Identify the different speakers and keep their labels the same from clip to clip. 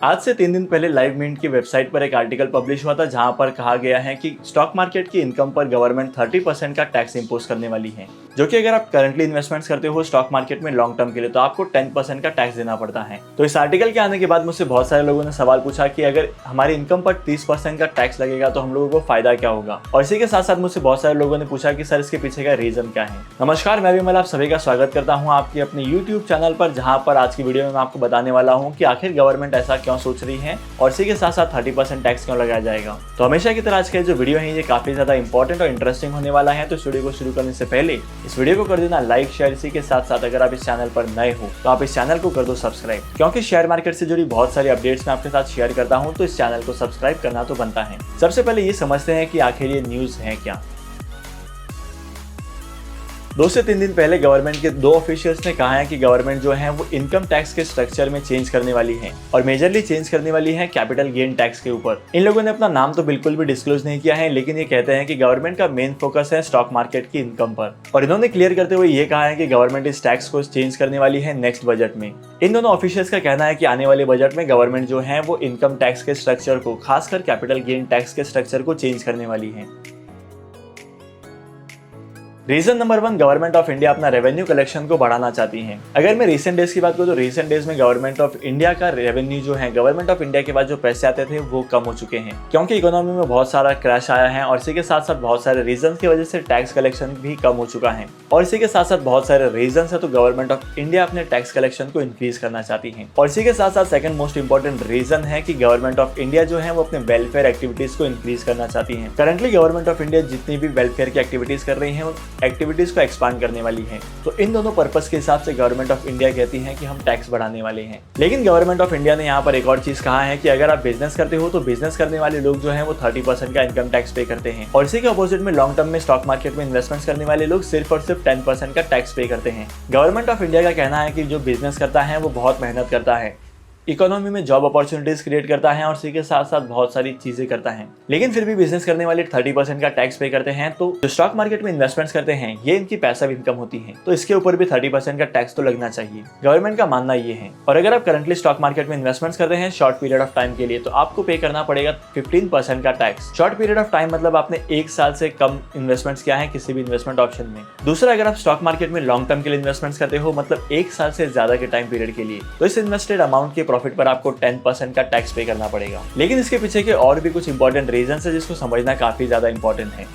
Speaker 1: आज से 3 दिन पहले लाइव मिंट की वेबसाइट पर एक आर्टिकल पब्लिश हुआ था जहां पर कहा गया है कि स्टॉक मार्केट की इनकम पर गवर्नमेंट 30% का टैक्स इंपोज करने वाली है, जो कि अगर आप करंटली इन्वेस्टमेंट्स करते हो स्टॉक मार्केट में लॉन्ग टर्म के लिए तो आपको 10% का टैक्स देना पड़ता है। तो इस आर्टिकल के आने के बाद मुझसे बहुत सारे लोगों ने सवाल पूछा कि अगर हमारी इनकम पर 30% का टैक्स लगेगा तो हम लोगों को फायदा क्या होगा, और इसी के साथ साथ मुझसे बहुत सारे लोगों ने पूछा कि सर इसके पीछे का रीजन क्या है। नमस्कार, मैं विमल आप सभी का स्वागत करता हूँ आपके अपने यूट्यूब चैनल पर, जहाँ पर आज की वीडियो में मैं आपको बताने वाला हूँ कि आखिर गवर्नमेंट ऐसा क्यों सोच रही है और इसी के साथ साथ 30% टैक्स क्यों लगाया जाएगा। तो हमेशा की तरह आज का जो वीडियो है ये काफी ज्यादा इंपॉर्टेंट और इंटरेस्टिंग होने वाला है। तो इस वीडियो को शुरू करने से पहले इस वीडियो को कर देना लाइक शेयर, इसी के साथ साथ अगर आप इस चैनल पर नए हो तो आप इस चैनल को कर दो सब्सक्राइब, क्योंकि शेयर मार्केट से जुड़ी बहुत सारी अपडेट्स मैं आपके साथ शेयर करता हूँ, तो इस चैनल को सब्सक्राइब करना तो बनता है। सबसे पहले ये समझते हैं कि आखिर ये न्यूज है क्या। 2 से 3 दिन पहले गवर्नमेंट के 2 ऑफिशियल्स ने कहा है कि गवर्नमेंट जो है वो इनकम टैक्स के स्ट्रक्चर में चेंज करने वाली है और मेजरली चेंज करने वाली है कैपिटल गेन टैक्स के ऊपर। इन लोगों ने अपना नाम तो बिल्कुल भी डिस्क्लोज नहीं किया है, लेकिन ये कहते हैं कि गवर्नमेंट का मेन फोकस है स्टॉक मार्केट की इनकम पर, और इन्होंने क्लियर करते हुए ये कहा है कि गवर्नमेंट इस टैक्स को चेंज करने वाली है नेक्स्ट बजट में। इन दोनों ऑफिशियल्स का कहना है कि आने वाले बजट में गवर्नमेंट जो है वो इनकम टैक्स के स्ट्रक्चर को, खासकर कैपिटल गेन टैक्स के स्ट्रक्चर को चेंज करने वाली है। Reason number 1, government of India अपना रेवेन्यू कलेक्शन को बढ़ाना चाहती है। अगर मैं रीसेंट डेज की बात करूँ तो रीसेंट डेज में गवर्नमेंट ऑफ इंडिया का रेवेन्यू जो है, गवर्नमेंट ऑफ इंडिया के बाद जो पैसे आते थे वो कम हो चुके हैं, क्योंकि इकोनॉमी में बहुत सारा क्रैश आया है और इसी के साथ साथ बहुत सारे रीजन की वजह से टैक्स कलेक्शन भी कम हो चुका है, और इसी के साथ साथ बहुत सारे रीजन है तो गवर्नमेंट ऑफ इंडिया अपने टैक्स कलेक्शन को इंक्रीज करना चाहती है। और इसी के साथ साथ सेकंड मोस्ट इंपॉर्टेंट रीजन है कि गवर्नमेंट ऑफ इंडिया जो है वो अपने वेलफेयर एक्टिविटीज को इंक्रीज करना चाहती है। करंटली गवर्नमेंट ऑफ इंडिया जितनी भी वेलफेयर की एक्टिविटीज कर रही है उन एक्टिविटीज को एक्सपांड करने वाली है। तो इन दोनों पर्पस के हिसाब से गवर्नमेंट ऑफ इंडिया कहती है कि हम टैक्स बढ़ाने वाले हैं। लेकिन गवर्नमेंट ऑफ इंडिया ने यहाँ पर एक और चीज कहा है कि अगर आप बिजनेस करते हो तो बिजनेस करने वाले लोग जो है वो 30% का इनकम टैक्स पे करते हैं, और इसी के अपोजिट में लॉन्ग टर्म में स्टॉक मार्केट में इन्वेस्टमेंट करने वाले लोग सिर्फ और सिर्फ 10% का टैक्स पे करते हैं। गवर्नमेंट ऑफ इंडिया का कहना है कि जो बिजनेस करता है वो बहुत मेहनत करता है, इकोनॉमी में जॉब अपॉर्चुनिटीज क्रिएट करता है और इसी के साथ साथ बहुत सारी चीजें करता है, लेकिन फिर भी बिजनेस करने वाले 30% का टैक्स पे करते हैं। तो जो स्टॉक मार्केट में इन्वेस्टमेंट्स करते हैं ये इनकी पैसिव इनकम होती है, तो इसके ऊपर भी 30% का टैक्स तो लगना चाहिए, गवर्नमेंट का मानना ये है। और अगर आप करंटली स्टॉक मार्केट में इन्वेस्टमेंट्स कर रहे हैं शॉर्ट पीरियड ऑफ टाइम के लिए तो आपको पे करना पड़ेगा 15% का tax. Short period of time मतलब आपने 1 साल से कम इन्वेस्टमेंट्स किया है किसी भी इन्वेस्टमेंट ऑप्शन में। दूसरा, अगर आप स्टॉक मार्केट में लॉन्ग टर्म के लिए इन्वेस्टमेंट्स करते हो, मतलब 1 साल से ज्यादा के टाइम पीरियड के लिए, तो इस इन्वेस्टेड अमाउंट के प्रॉफिट पर आपको 10% का टैक्स पे करना पड़ेगा। लेकिन इसके पीछे के और भी कुछ इंपॉर्टेंट रीजन है जिसको समझना काफी ज्यादा इंपॉर्टेंट है।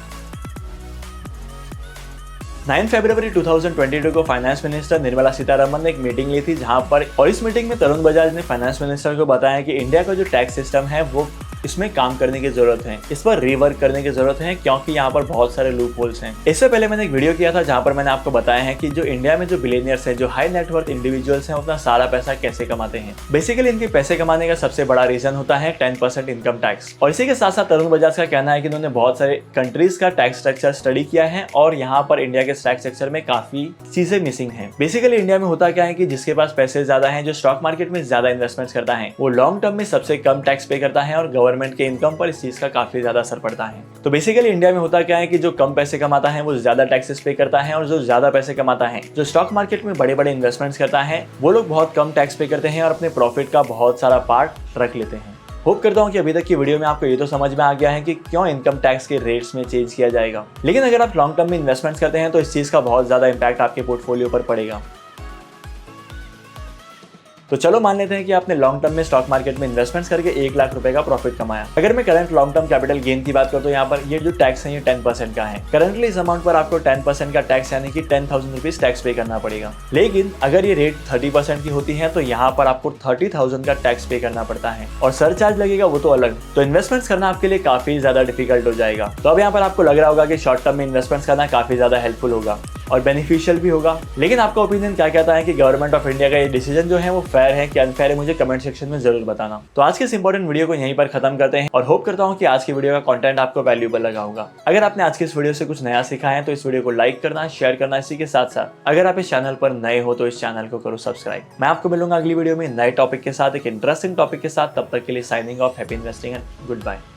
Speaker 1: 9 फरवरी 2022 को फाइनेंस मिनिस्टर निर्मला सीतारमण ने एक मीटिंग ली थी जहां पर, और इस मीटिंग में तरुण बजाज ने फाइनेंस मिनिस्टर को बताया कि इंडिया का जो टैक्स सिस्टम है वो इसमें काम करने की जरूरत है, इस पर रिवर्क करने की जरूरत है, क्योंकि यहाँ पर बहुत सारे लूप होल्स हैं। इससे पहले मैंने एक वीडियो किया था जहाँ पर मैंने आपको बताया है कि जो इंडिया में जो बिलियनियर्स हैं, जो हाई नेटवर्थ इंडिविजुअल्स हैं, अपना सारा पैसा कैसे कमाते हैं। बेसिकली इनके पैसे कमाने का सबसे बड़ा रीजन होता है 10% इनकम टैक्स। और इसी के साथ साथ तरुण बजाज का कहना है कि उन्होंने बहुत सारे कंट्रीज का टैक्स स्ट्रक्चर स्टडी किया है और यहाँ पर इंडिया के टैक्स स्ट्रक्चर में काफी चीजें मिसिंग है। बेसिकली इंडिया में होता क्या है कि जिसके पास पैसे ज्यादा है, जो स्टॉक मार्केट में ज्यादा इन्वेस्टमेंट करता है, वो लॉन्ग टर्म में सबसे कम टैक्स पे करता है और गवर्नमेंट के इनकम पर इस चीज का काफी ज्यादा असर पड़ता है। तो बेसिकली इंडिया में होता क्या है कि जो कम पैसे कमाता है वो ज्यादा टैक्सेस पे करता है, और जो ज्यादा पैसे कमाता है, जो स्टॉक मार्केट में बड़े बड़े इन्वेस्टमेंट्स करता है, वो लोग बहुत कम टैक्स पे करते हैं और अपने प्रॉफिट का बहुत सारा पार्ट रख लेते हैं। होप करता हूं कि अभी तक की वीडियो में आपको ये तो समझ में आ गया है कि क्यों इनकम टैक्स के रेट्स में चेंज किया जाएगा। लेकिन अगर आप लॉन्ग टर्म में इन्वेस्टमेंट्स करते हैं तो इस चीज का बहुत ज्यादा इंपैक्ट आपके पोर्टफोलियो पर पड़ेगा। तो चलो मान लेते हैं कि आपने लॉन्ग टर्म में स्टॉक मार्केट में इन्वेस्टमेंट्स करके 1 लाख रुपए का प्रॉफिट कमाया। अगर मैं current long term capital gain की बात करूं तो यहाँ पर ये जो टैक्स है ये 10% का है। करंटली इस अमाउंट पर आपको 10% का टैक्स यानी कि 10,000 रुपीज टैक्स पे करना पड़ेगा। लेकिन अगर ये रेट 30% की होती है तो यहाँ पर आपको 30,000 का टैक्स पे करना पड़ता है और सरचार्ज लगेगा वो तो अलग। तो इन्वेस्टमेंट्स करना आपके लिए काफी ज्यादा डिफिकल्ट हो जाएगा। तो अब यहाँ पर आपको लग रहा होगा कि शॉर्ट टर्म में इन्वेस्टमेंट्स करना काफी ज्यादा हेल्पफुल होगा और बेनिफिशियल भी होगा। लेकिन आपका ओपिनियन क्या कहता है कि गवर्नमेंट ऑफ इंडिया का ये डिसीजन जो है वो फेयर है कि अनफेयर है, मुझे कमेंट सेक्शन में जरूर बताना। तो आज के इस इंपॉर्टेंट वीडियो को यहीं पर खत्म करते हैं और होप करता हूं कि आज की वीडियो का कंटेंट आपको वैल्यूएबल लगा होगा। अगर आपने आज की इस वीडियो से कुछ नया सीखा है तो इस वीडियो को लाइक करना, शेयर करना। इसी के साथ साथ अगर आप इस चैनल पर नए हो तो इस चैनल को करो सब्सक्राइब। मैं आपको मिलूंगा अगली वीडियो में नए टॉपिक के साथ, एक इंटरेस्टिंग टॉपिक के साथ। तब तक के लिए signing off, happy investing and good bye.